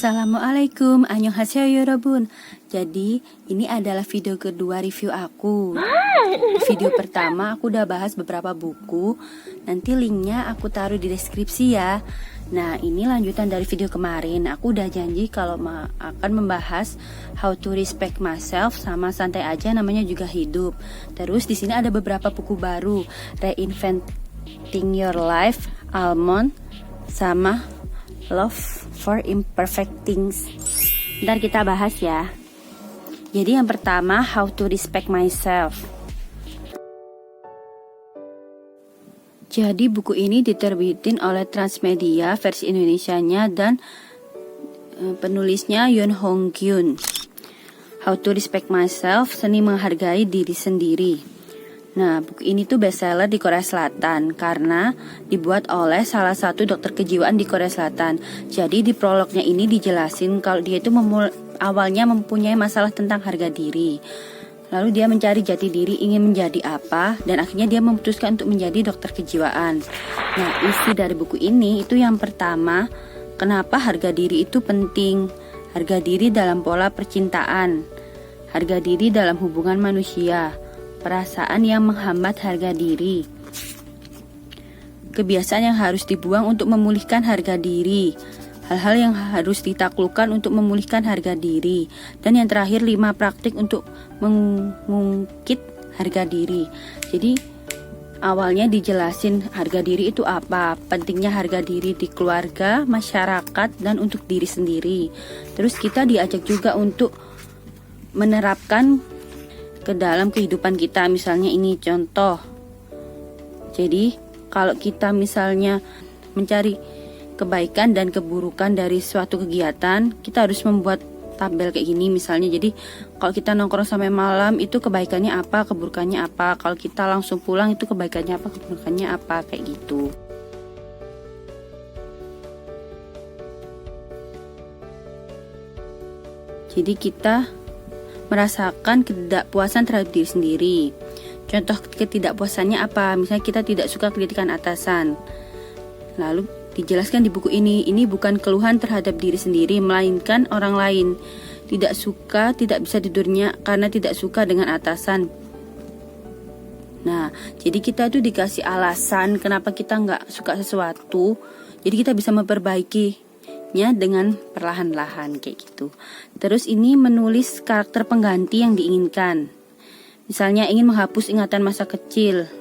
Assalamualaikum, annyeonghaseyo yorobun. Jadi ini adalah video kedua review aku. Video pertama aku udah bahas beberapa buku. Nanti linknya aku taruh di deskripsi ya. Nah ini lanjutan dari video kemarin. Aku udah janji kalau akan membahas How to Respect Myself sama Santai Aja namanya juga hidup. Terus di sini ada beberapa buku baru, Reinventing Your Life, Almond, sama Love for Imperfect Things. Ntar kita bahas ya. Jadi yang pertama, How to Respect Myself. Jadi buku ini diterbitin oleh Transmedia versi Indonesianya dan penulisnya Yoon Hong Kyun. How to Respect Myself, seni menghargai diri sendiri. Nah, buku ini tuh bestseller di Korea Selatan karena dibuat oleh salah satu dokter kejiwaan di Korea Selatan. Jadi di prolognya ini dijelasin kalau dia itu awalnya mempunyai masalah tentang harga diri. Lalu dia mencari jati diri ingin menjadi apa dan akhirnya dia memutuskan untuk menjadi dokter kejiwaan. Nah, isi dari buku ini itu yang pertama, kenapa harga diri itu penting. Harga diri dalam pola percintaan, harga diri dalam hubungan manusia, perasaan yang menghambat harga diri, kebiasaan yang harus dibuang untuk memulihkan harga diri, hal-hal yang harus ditaklukkan untuk memulihkan harga diri, dan yang terakhir 5 praktik untuk mengungkit harga diri. Jadi awalnya dijelasin harga diri itu apa, pentingnya harga diri di keluarga, masyarakat, dan untuk diri sendiri. Terus kita diajak juga untuk menerapkan ke dalam kehidupan kita. Misalnya ini contoh. Jadi kalau kita misalnya mencari kebaikan dan keburukan dari suatu kegiatan, kita harus membuat tabel kayak gini misalnya. Jadi kalau kita nongkrong sampai malam itu kebaikannya apa, keburukannya apa. Kalau kita langsung pulang itu kebaikannya apa, keburukannya apa, kayak gitu. Jadi kita merasakan ketidakpuasan terhadap diri sendiri. Contoh ketidakpuasannya apa? Misalnya kita tidak suka kritikan atasan. Lalu dijelaskan di buku ini bukan keluhan terhadap diri sendiri, melainkan orang lain. Tidak suka, tidak bisa tidurnya karena tidak suka dengan atasan. Nah, jadi kita tuh dikasih alasan kenapa kita nggak suka sesuatu. Jadi kita bisa memperbaiki dengan perlahan-lahan kayak gitu. Terus ini menulis karakter pengganti yang diinginkan. Misalnya ingin menghapus ingatan masa kecil,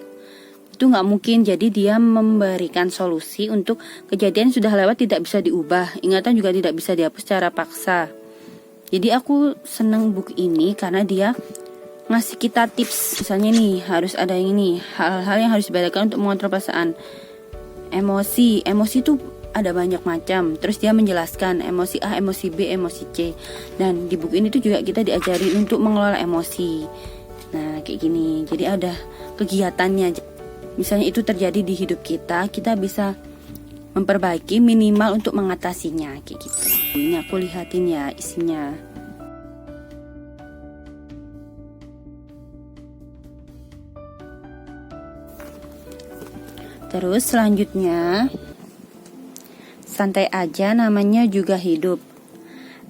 itu nggak mungkin. Jadi dia memberikan solusi untuk kejadian yang sudah lewat tidak bisa diubah. Ingatan juga tidak bisa dihapus secara paksa. Jadi aku senang buku ini karena dia ngasih kita tips. Misalnya nih harus ada yang ini, hal-hal yang harus dibedakan untuk mengontrol perasaan. Emosi itu ada banyak macam. Terus dia menjelaskan emosi A, emosi B, emosi C. Dan di buku ini tuh juga kita diajari untuk mengelola emosi. Nah kayak gini. Jadi ada kegiatannya. Misalnya itu terjadi di hidup kita, kita bisa memperbaiki minimal untuk mengatasinya kayak gitu. Ini aku lihatin ya isinya. Terus selanjutnya Santai Aja namanya juga hidup,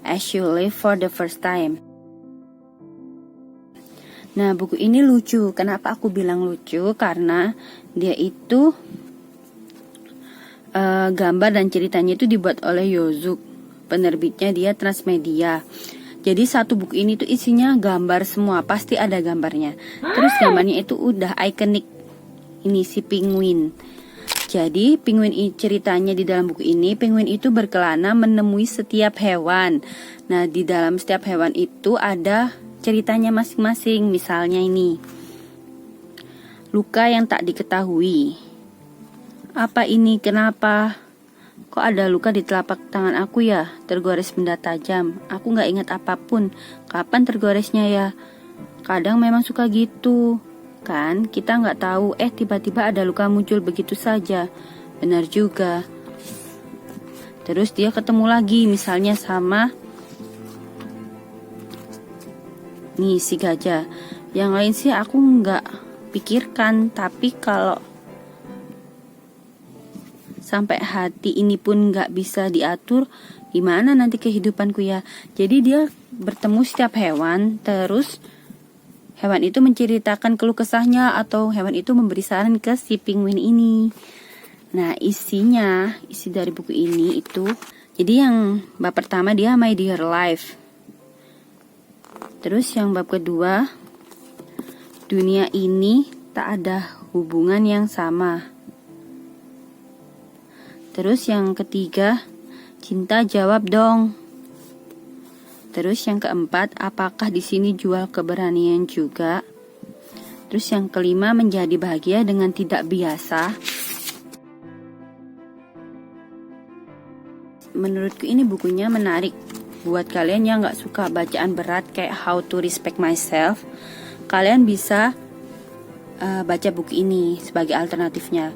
As You Live for the First Time. Nah buku ini lucu. Kenapa aku bilang lucu? Karena dia itu gambar dan ceritanya itu dibuat oleh Yozuk. Penerbitnya dia Transmedia. Jadi satu buku ini tuh isinya gambar semua, pasti ada gambarnya. Terus gambarnya itu udah ikonik. Ini si penguin. Jadi penguin ceritanya di dalam buku ini, penguin itu berkelana menemui setiap hewan. Nah di dalam setiap hewan itu ada ceritanya masing-masing. Misalnya ini, luka yang tak diketahui. Apa ini? Kenapa? Kok ada luka di telapak tangan aku ya? Tergores benda tajam. Aku gak ingat apapun. Kapan tergoresnya ya? Kadang memang suka gitu. Kan kita nggak tahu, tiba-tiba ada luka muncul begitu saja. Benar juga. Terus dia ketemu lagi misalnya sama nih si gajah. Yang lain sih aku nggak pikirkan, tapi kalau sampai hati ini pun nggak bisa diatur, gimana nanti kehidupanku ya. Jadi dia bertemu setiap hewan, terus hewan itu menceritakan keluh kesahnya atau hewan itu memberi saran ke si penguin ini. Nah, isi dari buku ini itu, jadi yang bab pertama dia My Dear Life. Terus yang bab kedua, dunia ini tak ada hubungan yang sama. Terus yang ketiga, cinta jawab dong. Terus yang keempat, apakah di sini jual keberanian juga? Terus yang kelima, menjadi bahagia dengan tidak biasa. Menurutku ini bukunya menarik buat kalian yang gak suka bacaan berat kayak How to Respect Myself. Kalian bisa baca buku ini sebagai alternatifnya.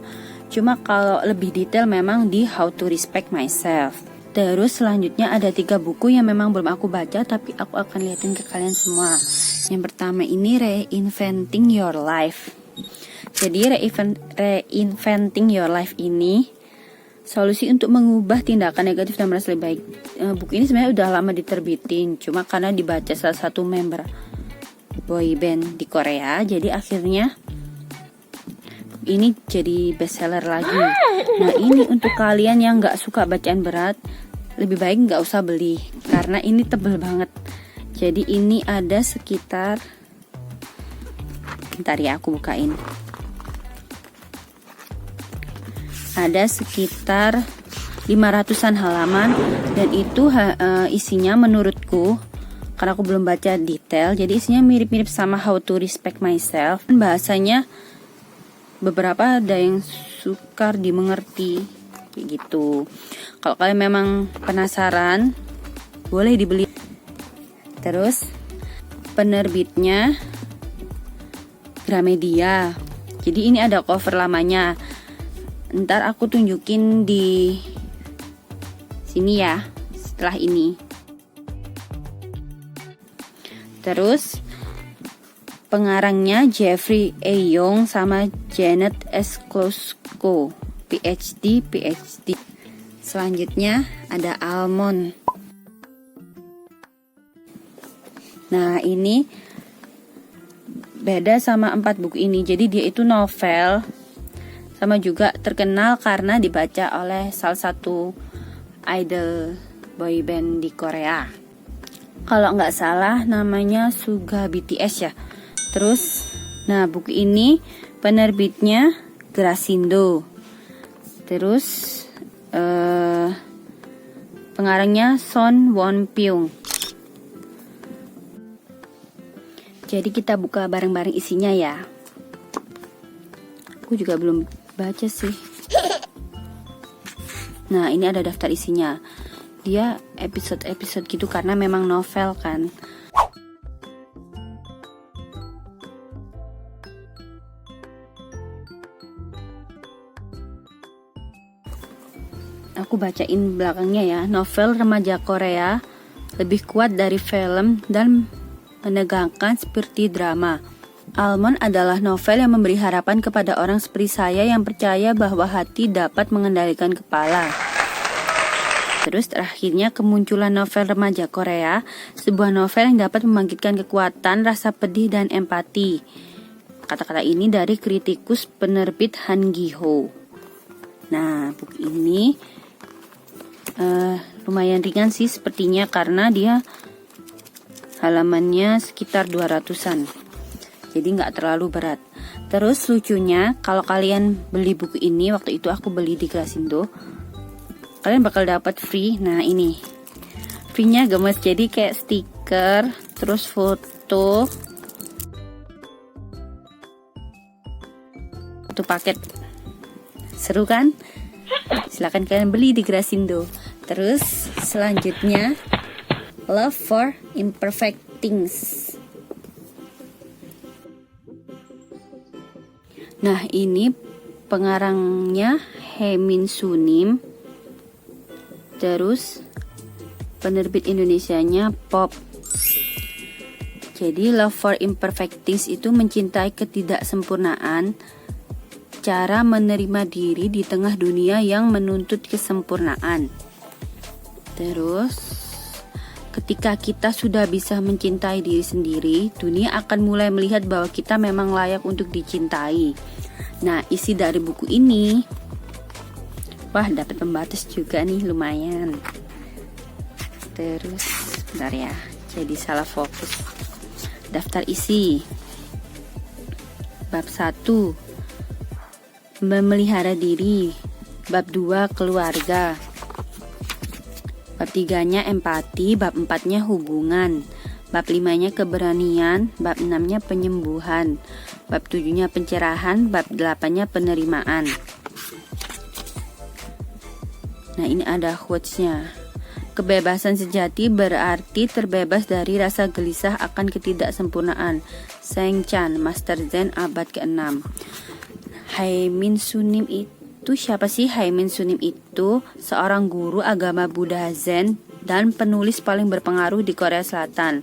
Cuma kalau lebih detail memang di How to Respect Myself. Terus selanjutnya ada 3 buku yang memang belum aku baca, tapi aku akan liatin ke kalian semua. Yang pertama ini Reinventing Your Life. Jadi Reinventing Your Life ini solusi untuk mengubah tindakan negatif dan merasa lebih baik. Buku ini sebenarnya udah lama diterbitin, cuma karena dibaca salah satu member boy band di Korea, jadi akhirnya ini jadi bestseller lagi. Nah, ini untuk kalian yang gak suka bacaan berat, lebih baik gak usah beli, karena ini tebel banget. Jadi ini ada sekitar, bentar ya aku bukain, ada sekitar 500-an halaman. Dan itu isinya menurutku, karena aku belum baca detail, jadi isinya mirip-mirip sama How to Respect Myself. Bahasanya beberapa ada yang sukar dimengerti kayak gitu. Kalau kalian memang penasaran, boleh dibeli. Terus penerbitnya Gramedia. Jadi ini ada cover lamanya. Ntar aku tunjukin di sini ya, setelah ini. Terus pengarangnya Jeffrey A. Young sama Janet S. Klosko, PhD. Selanjutnya ada Almond. Nah, ini beda sama 4 buku ini. Jadi dia itu novel, sama juga terkenal karena dibaca oleh salah satu idol boy band di Korea. Kalau nggak salah namanya Suga BTS ya. Terus, nah buku ini penerbitnya Grasindo. Terus pengarangnya Son Won Pyong. Jadi kita buka bareng-bareng isinya ya. Aku juga belum baca sih. Nah, ini ada daftar isinya. Dia episode-episode gitu karena memang novel kan. Aku bacain belakangnya ya. Novel remaja Korea, lebih kuat dari film dan menegangkan seperti drama. Almond adalah novel yang memberi harapan kepada orang seperti saya yang percaya bahwa hati dapat mengendalikan kepala. Terus terakhirnya kemunculan novel remaja Korea, sebuah novel yang dapat membangkitkan kekuatan, rasa pedih dan empati. Kata-kata ini dari kritikus penerbit Han Gi-ho. Nah, buku ini lumayan ringan sih sepertinya karena dia halamannya sekitar 200-an. Jadi nggak terlalu berat. Terus lucunya kalau kalian beli buku ini, waktu itu aku beli di Grasindo, kalian bakal dapat free. Nah, ini free-nya gemes, jadi kayak stiker, terus foto, satu paket. Seru kan? Silahkan kalian beli di Grasindo. Terus selanjutnya Love for Imperfect Things. Nah, ini pengarangnya Hemin Sunim. Terus penerbit Indonesianya Pop. Jadi Love for Imperfect Things itu mencintai ketidaksempurnaan, cara menerima diri di tengah dunia yang menuntut kesempurnaan. Terus ketika kita sudah bisa mencintai diri sendiri, dunia akan mulai melihat bahwa kita memang layak untuk dicintai. Nah, isi dari buku ini, wah, dapat pembatas juga nih, lumayan. Terus bentar ya, jadi salah fokus. Daftar isi. Bab 1, memelihara diri. Bab 2, keluarga. Bab 3-nya empati. Bab 4-nya hubungan. Bab 5-nya keberanian. Bab 6-nya penyembuhan. Bab 7-nya pencerahan. Bab 8-nya penerimaan. Nah, ini ada quotes-nya. Kebebasan sejati berarti terbebas dari rasa gelisah akan ketidaksempurnaan. Seng Chan, Master Zen abad ke-6. Haemin Sunim itu siapa sih? Haemin Sunim itu seorang guru agama Buddha Zen dan penulis paling berpengaruh di Korea Selatan.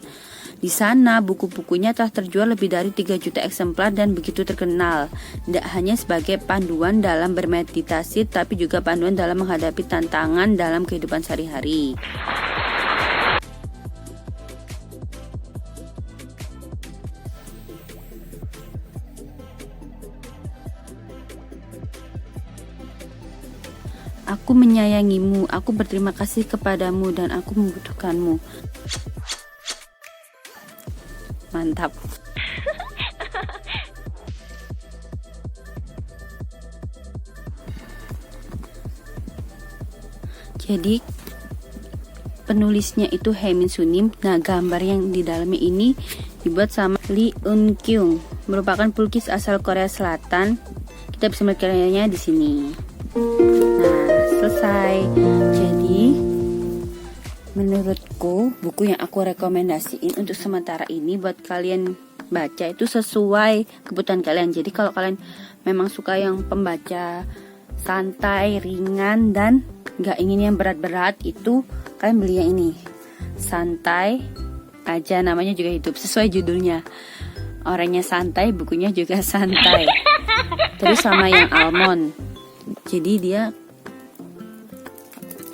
Di sana buku-bukunya telah terjual lebih dari 3 juta eksemplar dan begitu terkenal. Tidak hanya sebagai panduan dalam bermeditasi, tapi juga panduan dalam menghadapi tantangan dalam kehidupan sehari-hari. Aku menyayangimu, aku berterima kasih kepadamu, dan aku membutuhkanmu. Mantap. Jadi penulisnya itu Haemin Sunim. Nah, gambar yang di dalamnya ini dibuat sama Lee Eun Kyung, merupakan pelukis asal Korea Selatan. Kita bisa melihatnya di sini. Nah, selesai. Jadi menurutku buku yang aku rekomendasiin untuk sementara ini buat kalian baca itu sesuai kebutuhan kalian. Jadi kalau kalian memang suka yang pembaca santai, ringan, dan gak ingin yang berat-berat, itu kalian beli yang ini. Santai aja, namanya juga hidup, sesuai judulnya. Orangnya santai, bukunya juga santai. Terus sama yang Almond, jadi dia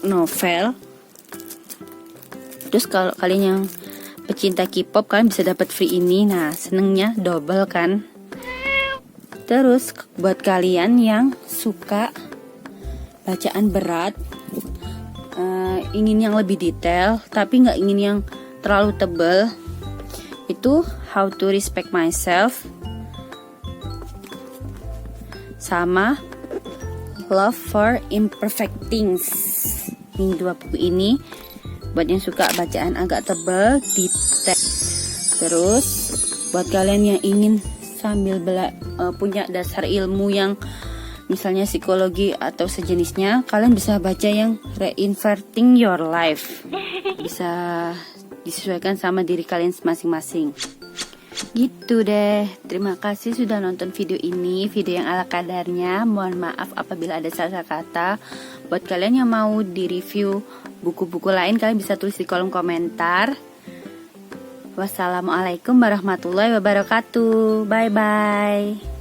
novel. Terus kalau kalian yang pecinta K-pop, kalian bisa dapat free ini. Nah, senengnya double kan. Terus buat kalian yang suka bacaan berat, ingin yang lebih detail tapi nggak ingin yang terlalu tebal, itu How to Respect Myself sama Love for Imperfect Things. Ini 2 buku ini buat yang suka bacaan agak tebal, detail. Terus buat kalian yang ingin sambil punya dasar ilmu yang misalnya psikologi atau sejenisnya, kalian bisa baca yang Reinventing Your Life. Bisa disesuaikan sama diri kalian masing-masing. Gitu deh. Terima kasih sudah nonton video ini, video yang ala kadarnya. Mohon maaf apabila ada salah kata. Buat kalian yang mau di-review buku-buku lain, kalian bisa tulis di kolom komentar. Wassalamualaikum warahmatullahi wabarakatuh. Bye-bye.